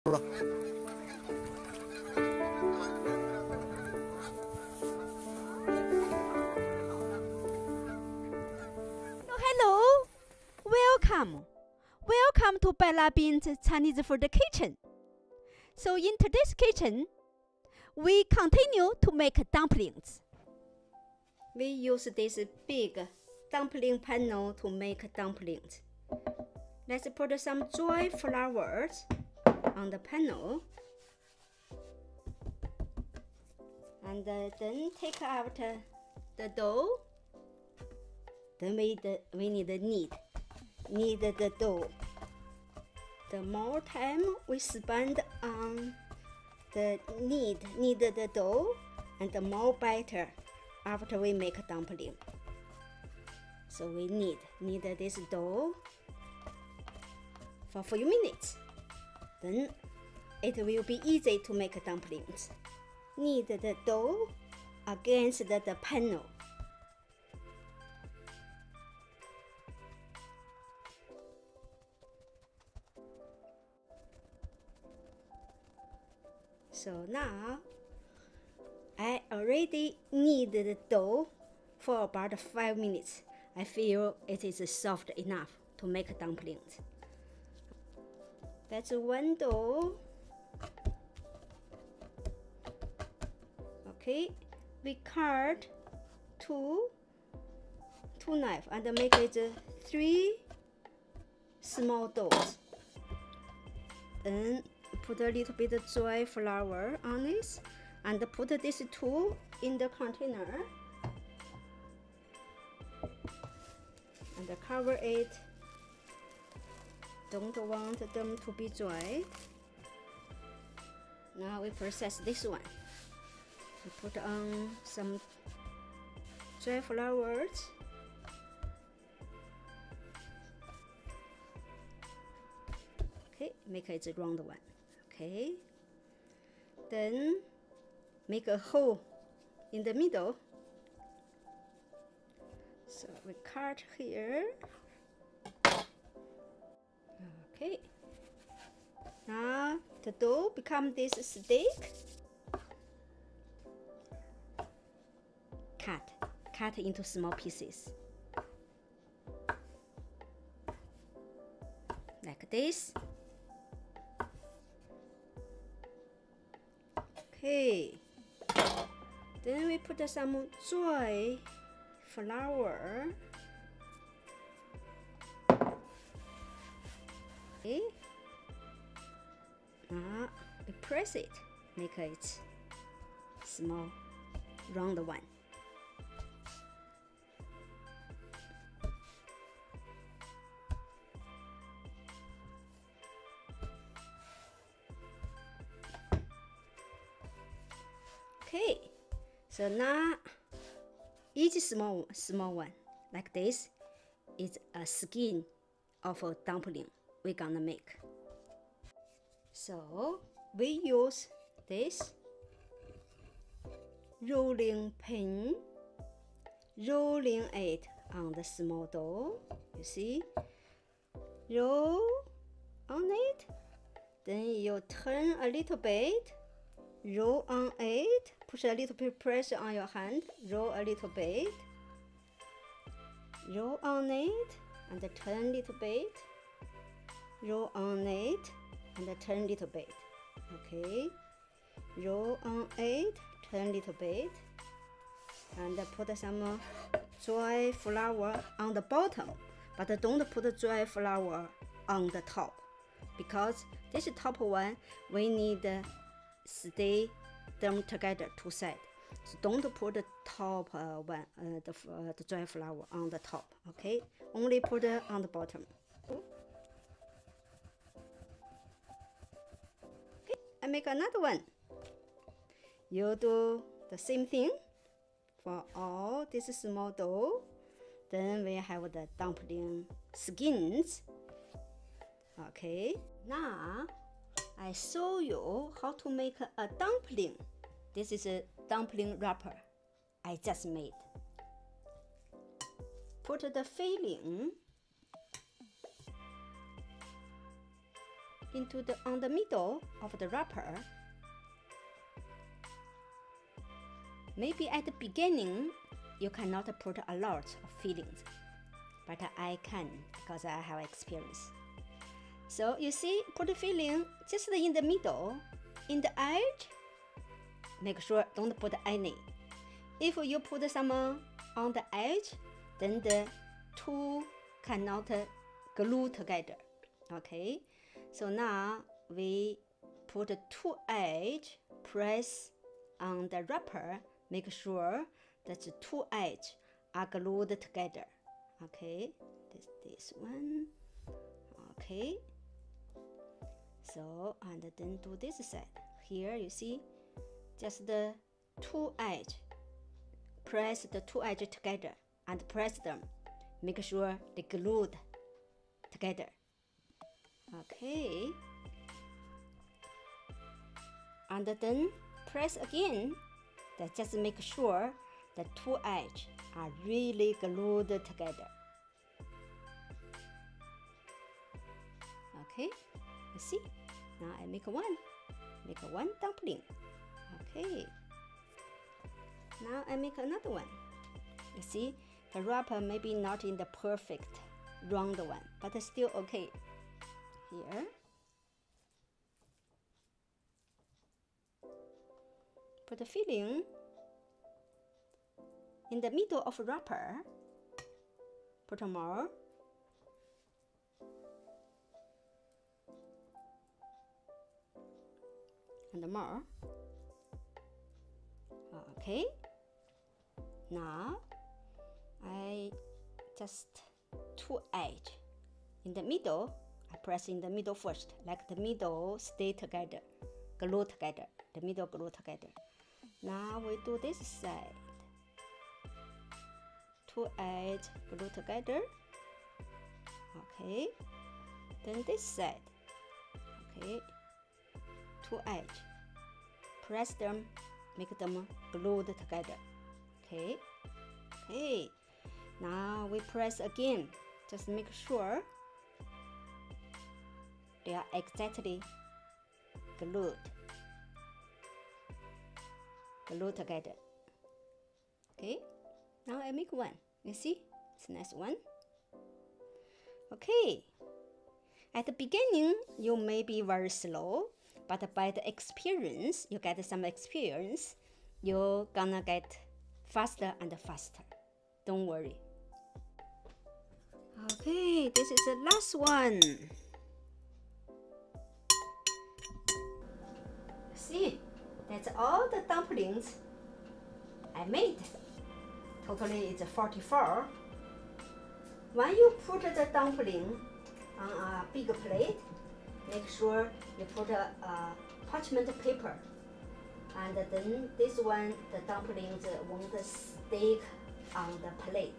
Hello, welcome. Welcome to Bellabin Chinese Food Kitchen. So in today's kitchen, we continue to make dumplings. We use this big dumpling panel to make dumplings. Let's put some dry flowers on the panel. And then take out the dough. Then we need to knead the dough. The more time we spend on the knead the dough, and the more better after we make a dumpling. So we knead this dough for a few minutes. Then it will be easy to make dumplings. Knead the dough against the panel. So now, I already kneaded the dough for about 5 minutes. I feel it is soft enough to make dumplings. That's one dough. Okay, we cut two knives and make it 3 small doughs. Then put a little bit of dry flour on this and put these 2 in the container and cover it. Don't want them to be dry. Now we process this one. We put on some dry flowers. Okay, make it a round one. Okay, then make a hole in the middle. So we cut here. Okay, now the dough becomes this stick. Cut into small pieces like this. Okay, then we put some dry flour. Okay, now we press it, make it small, round one. Okay, so now each small one like this is a skin of a dumpling we're gonna make. So we use this rolling pin, rolling it on the small dough. You see, roll on it, then you turn a little bit, roll on it, put a little bit pressure on your hand, roll a little bit, roll on it, and turn a little bit, roll on it, and turn a little bit. Okay, roll on it, turn a little bit, and put some dry flour on the bottom, but don't put dry flour on the top, because this top one we need stay them together 2 sides. So don't put the top one, the dry flour on the top. Okay, only put it on the bottom. Okay, I make another one. You do the same thing for all this small dough. Then we have the dumpling skins. Okay, now I show you how to make a dumpling. This is a dumpling wrapper I just made. Put the filling on the middle of the wrapper. Maybe at the beginning you cannot put a lot of fillings, but I can because I have experience. So you see, put the filling just in the middle, in the edge. Make sure don't put any. If you put some on the edge, then the two cannot glue together. Okay, so now we put two edge, press on the wrapper, make sure that the two edges are glued together. Okay, this one. Okay, so and then do this side. Here you see, just the two edge. Press the two edges together and press them. Make sure they glued together. Okay, and then press again. That just make sure the two edges are really glued together. Okay, you see? Now I make one dumpling. Okay, now I make another one. You see, the wrapper maybe not in the perfect round one, but still okay. Here, put the filling in the middle of wrapper. Put more. And more. Okay. Now I just two edge in the middle. I press in the middle first, like the middle stay together, glue together. The middle glue together. Now we do this side. Two edge glue together. Okay. Then this side. Okay. Two edge. Press them, make them glued together. Okay. Okay. Now we press again. Just make sure they are exactly glued together. Okay. Now I make one. You see, it's a nice one. Okay. At the beginning, you may be very slow, but by the experience, you get some experience, you're gonna get faster and faster. Don't worry. Okay, this is the last one. See, that's all the dumplings I made. Totally it's 44. When you put the dumpling on a big plate, make sure you put a parchment paper, and then this one the dumplings won't stick on the plate.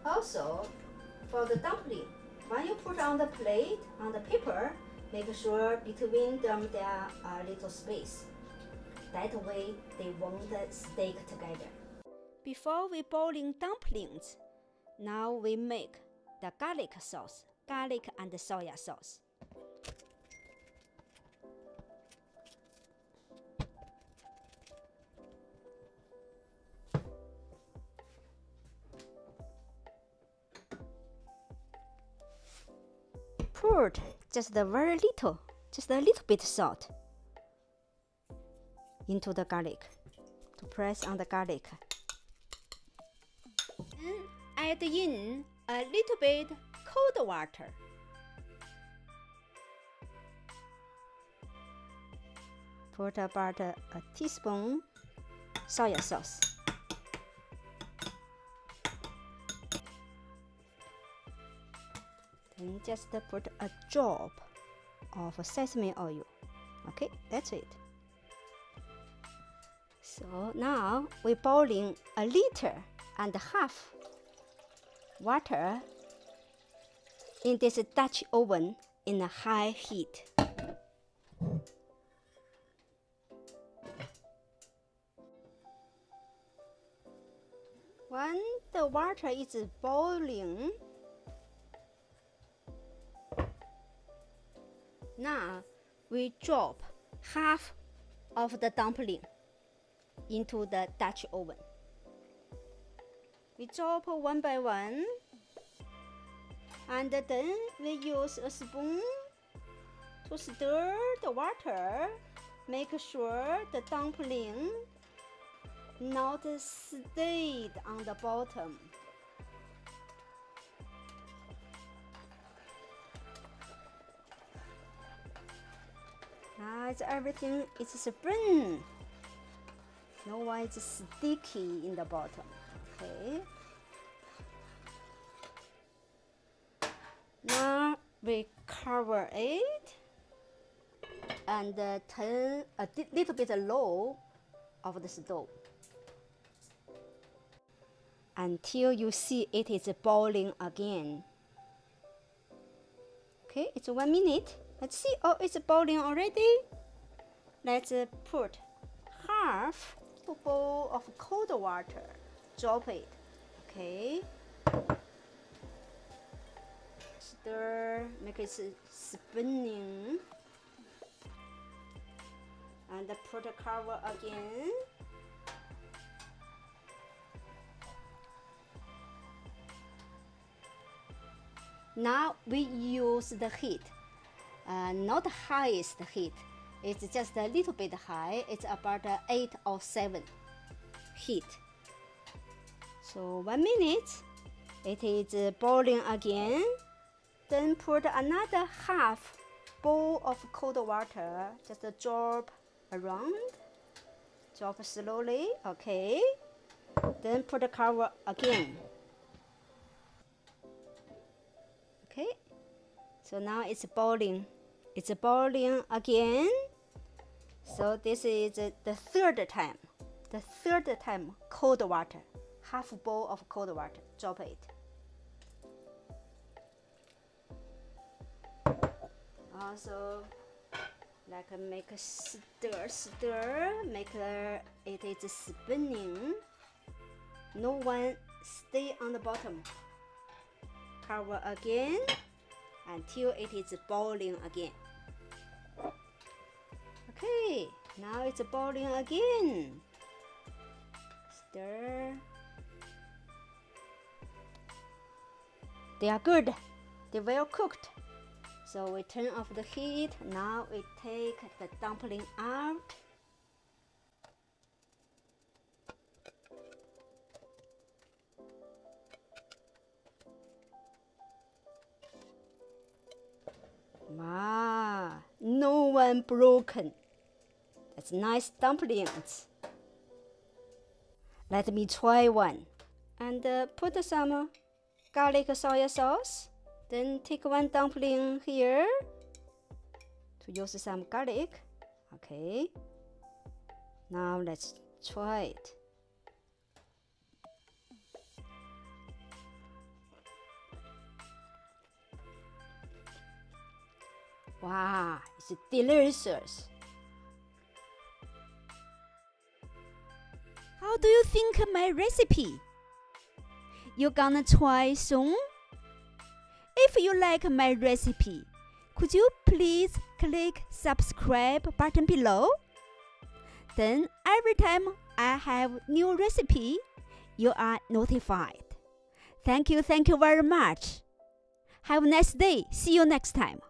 Also, for the dumpling, when you put on the plate on the paper, make sure between them there are a little space. That way they won't stick together. Before we boiling dumplings, now we make the garlic sauce, garlic and soya sauce. Poured just a very little, just a little bit salt into the garlic to press on the garlic. Then add in a little bit cold water. Put about a teaspoon soya sauce. Then just put a drop of sesame oil. Okay, that's it. So now we're boiling 1.5 liters water in this Dutch oven in a high heat. When the water is boiling, Now we drop half of the dumpling into the Dutch oven. We drop one by one, and then we use a spoon to stir the water. Make sure the dumpling not stayed on the bottom. Now everything is spring. No one is sticky in the bottom. Okay. Now we cover it and turn a little bit low of the stove until you see it is boiling again. Okay, it's 1 minute. Let's see. Oh, it's boiling already. Let's put half a bowl of cold water. Drop it. Okay. Stir, make it spinning. And put the cover again. Now we use the heat. Not the highest heat. It's just a little bit high. It's about 8 or 7 heat. So 1 minute. It is boiling again. Then put another half bowl of cold water. Just drop around. Drop slowly. Okay. Then put the cover again. Okay. So now it's boiling. It's boiling again. So this is the third time. The third time cold water. Half bowl of cold water. Drop it. Also, like make a stir, make it is spinning. No one stay on the bottom. Cover again until it is boiling again. Okay, now it's boiling again. Stir. They are good. They're well cooked. So we turn off the heat. Now we take the dumpling out. Wow, no one broken. That's nice dumplings. Let me try one. And put some garlic soy sauce. Then take one dumpling here to use some garlic. Okay. Now let's try it. Wow, it's delicious. How do you think my recipe? You gonna try soon? If you like my recipe, could you please click subscribe button below? Then every time I have new recipe, you are notified. Thank you very much. Have a nice day. See you next time.